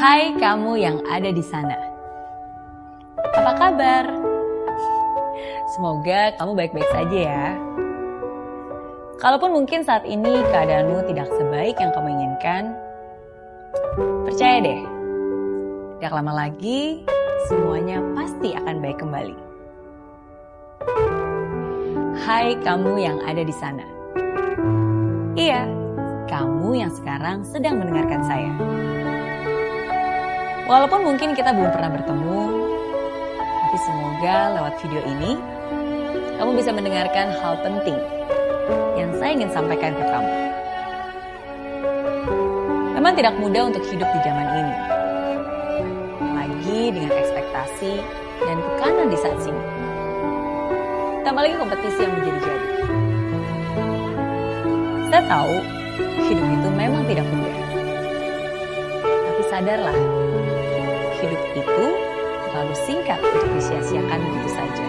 Hai kamu yang ada di sana. Apa kabar? Semoga kamu baik-baik saja ya. Kalaupun mungkin saat ini keadaanmu tidak sebaik yang kamu inginkan, percaya deh, tidak lama lagi semuanya pasti akan baik kembali. Hai kamu yang ada di sana. Iya, kamu yang sekarang sedang mendengarkan saya. Walaupun mungkin kita belum pernah bertemu, tapi semoga lewat video ini, kamu bisa mendengarkan hal penting yang saya ingin sampaikan ke kamu. Memang tidak mudah untuk hidup di zaman ini, apalagi dengan ekspektasi dan tekanan di saat sini. Tambah lagi kompetisi yang menjadi-jadi. Saya tahu hidup itu memang tidak mudah, tapi sadarlah, hidup itu terlalu singkat untuk disia-siakan begitu saja.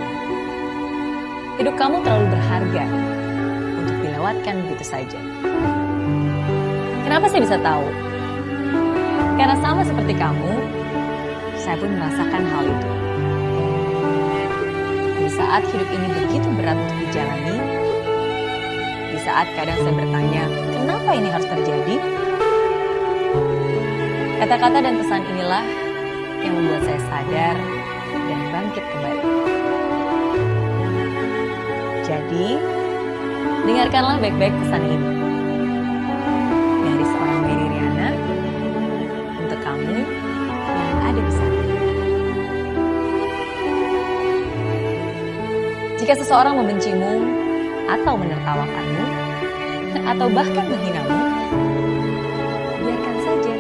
Hidup kamu terlalu berharga untuk dilewatkan begitu saja. Kenapa saya bisa tahu? Karena sama seperti kamu, saya pun merasakan hal itu. Di saat hidup ini begitu berat untuk dijalani, di saat kadang saya bertanya, kenapa ini harus terjadi? Kata-kata dan pesan inilah yang membuat saya sadar dan bangkit kembali. Jadi, dengarkanlah baik-baik pesan ini. Dari seorang Mary Riana, untuk kamu yang ada di sana. Jika seseorang membencimu, atau menertawakanmu, atau bahkan menghinamu, biarkan saja.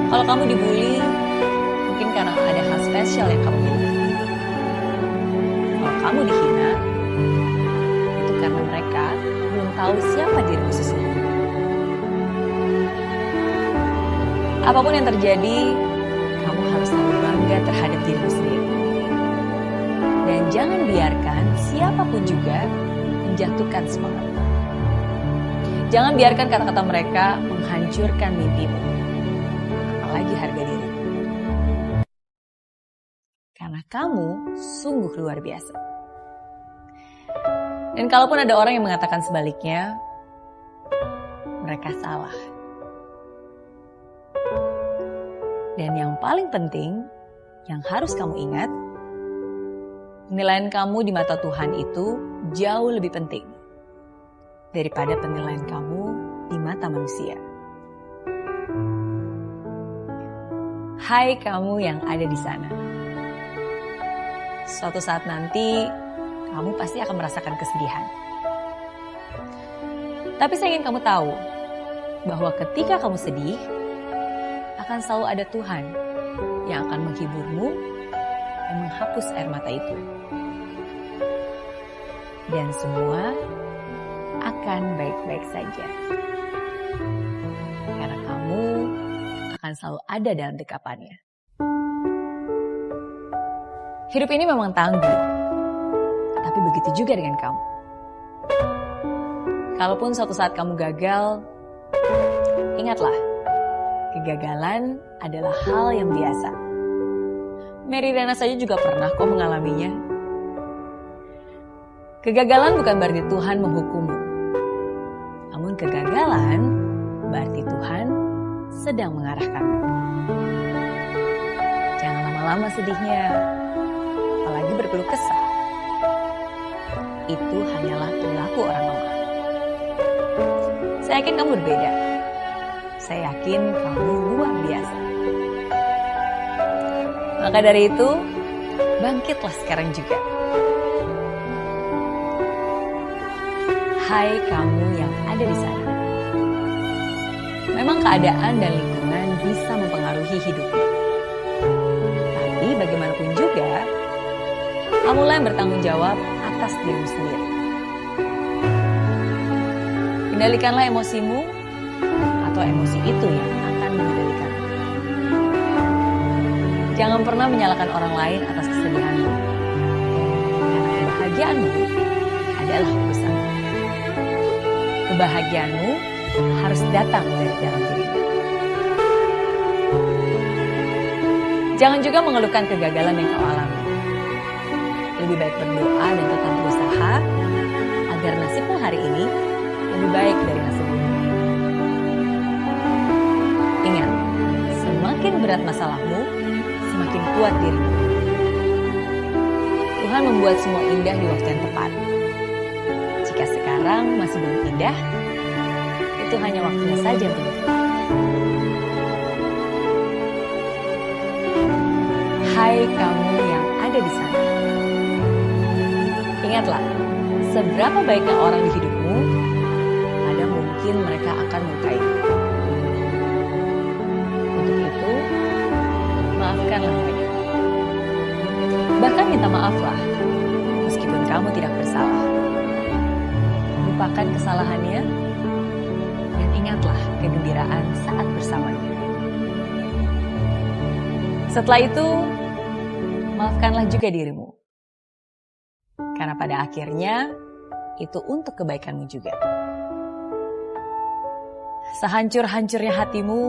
Kalau kamu dibully, mungkin karena ada hal spesial yang kamu miliki. Kalau kamu dihina, itu karena mereka belum tahu siapa dirimu sesungguhnya. Apapun yang terjadi, kamu harus selalu bangga terhadap dirimu sendiri. Dan jangan biarkan siapapun juga menjatuhkan semangatmu. Jangan biarkan kata-kata mereka menghancurkan mimpimu, apalagi harga diri. Karena kamu sungguh luar biasa. Dan kalaupun ada orang yang mengatakan sebaliknya, mereka salah. Dan yang paling penting, yang harus kamu ingat, penilaian kamu di mata Tuhan itu jauh lebih penting daripada penilaian kamu di mata manusia. Hai kamu yang ada di sana. Suatu saat nanti, kamu pasti akan merasakan kesedihan. Tapi saya ingin kamu tahu bahwa ketika kamu sedih, akan selalu ada Tuhan yang akan menghiburmu dan menghapus air mata itu. Dan semua akan baik-baik saja. Karena kamu akan selalu ada dalam dekapannya. Hidup ini memang tangguh, tapi begitu juga dengan kamu. Kalaupun suatu saat kamu gagal, ingatlah, kegagalan adalah hal yang biasa. Mary Riana saja juga pernah kok mengalaminya. Kegagalan bukan berarti Tuhan menghukummu. Namun kegagalan berarti Tuhan sedang mengarahkanmu. Jangan lama-lama sedihnya, apalagi berkeluh kesah. Itu hanyalah perilaku orang lemah. Saya yakin kamu berbeda. Saya yakin kamu luar biasa. Maka dari itu, bangkitlah sekarang juga. Hai kamu yang ada di sana. Memang keadaan dan lingkungan bisa mempengaruhi hidupmu. Tapi bagaimanapun juga, kamulah yang bertanggung jawab atas dirimu sendiri. Kendalikanlah emosimu, atau emosi itu yang akan mengendalikanmu. Jangan pernah menyalahkan orang lain atas kesedihanmu. Karena kebahagiaanmu adalah urusanmu. Kebahagiaanmu harus datang dari dalam dirimu. Jangan juga mengeluhkan kegagalan yang kau alami. Lebih baik berdoa dan tetap berusaha agar nasibmu hari ini lebih baik dari nasibmu. Ingat, semakin berat masalahmu, semakin kuat dirimu. Tuhan membuat semua indah di waktu yang tepat. Jika sekarang masih belum indah, itu hanya waktunya saja yang belum tepat. Hai kamu yang ada di sana. Ingatlah, seberapa baiknya orang di hidupmu, ada mungkin mereka akan melukai. Untuk itu, maafkanlah mereka. Bahkan minta maaflah, meskipun kamu tidak bersalah. Lupakan kesalahannya, dan ingatlah kegembiraan saat bersamanya. Setelah itu, maafkanlah juga dirimu. Karena pada akhirnya, itu untuk kebaikanmu juga. Sehancur-hancurnya hatimu,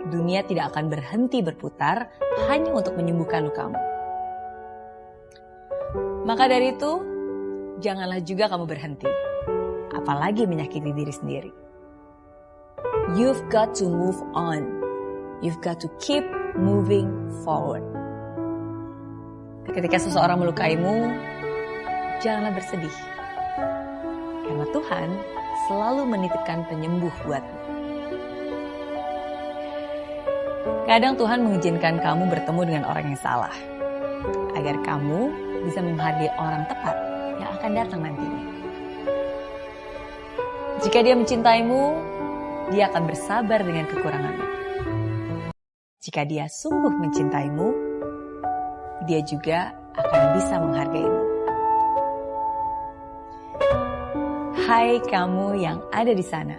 dunia tidak akan berhenti berputar hanya untuk menyembuhkan lukamu. Maka dari itu, janganlah juga kamu berhenti, apalagi menyakiti diri sendiri. You've got to move on. You've got to keep moving forward. Ketika seseorang melukaimu, janganlah bersedih. Karena Tuhan selalu menitipkan penyembuh buatmu. Kadang Tuhan mengizinkan kamu bertemu dengan orang yang salah, agar kamu bisa menghargai orang tepat yang akan datang nantinya. Jika dia mencintaimu, dia akan bersabar dengan kekuranganmu. Jika dia sungguh mencintaimu, dia juga akan bisa menghargaimu. Hai kamu yang ada di sana.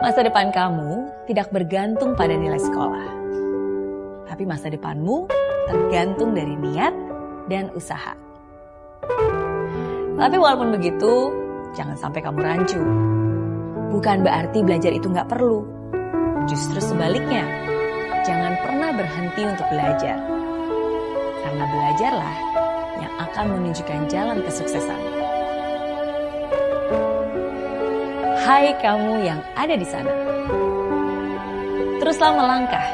Masa depan kamu tidak bergantung pada nilai sekolah. Tapi masa depanmu tergantung dari niat dan usaha. Tapi walaupun begitu, jangan sampai kamu rancu. Bukan berarti belajar itu nggak perlu. Justru sebaliknya, jangan pernah berhenti untuk belajar. Karena belajarlah yang akan menunjukkan jalan kesuksesan. Hai kamu yang ada di sana. Teruslah melangkah,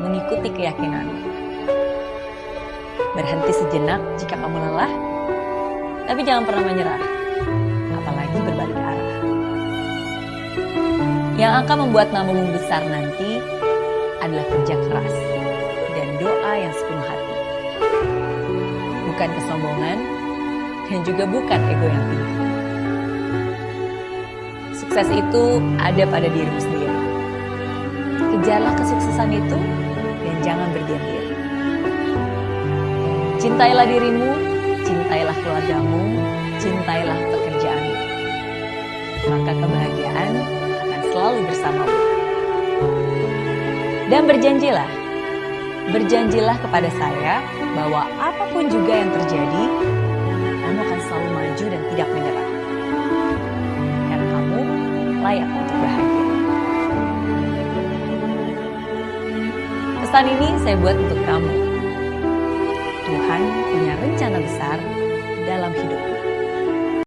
mengikuti keyakinanmu. Berhenti sejenak jika kamu lelah, tapi jangan pernah menyerah, apalagi berbalik arah. Yang akan membuat namamu besar nanti adalah kerja keras dan doa yang sepenuh hati. Bukan kesombongan dan juga bukan ego yang tinggi. Sukses itu ada pada dirimu sendiri. Kejarlah kesuksesan itu dan jangan berdiam diri. Cintailah dirimu, cintailah keluargamu, cintailah pekerjaanmu. Maka kebahagiaan akan selalu bersamamu. Dan berjanjilah kepada saya bahwa apapun juga yang terjadi, kamu akan selalu maju dan tidak menyerah. Karena kamu layak untuk bahagia. Pesan ini saya buat untuk kamu. Tuhan punya rencana besar dalam hidupmu.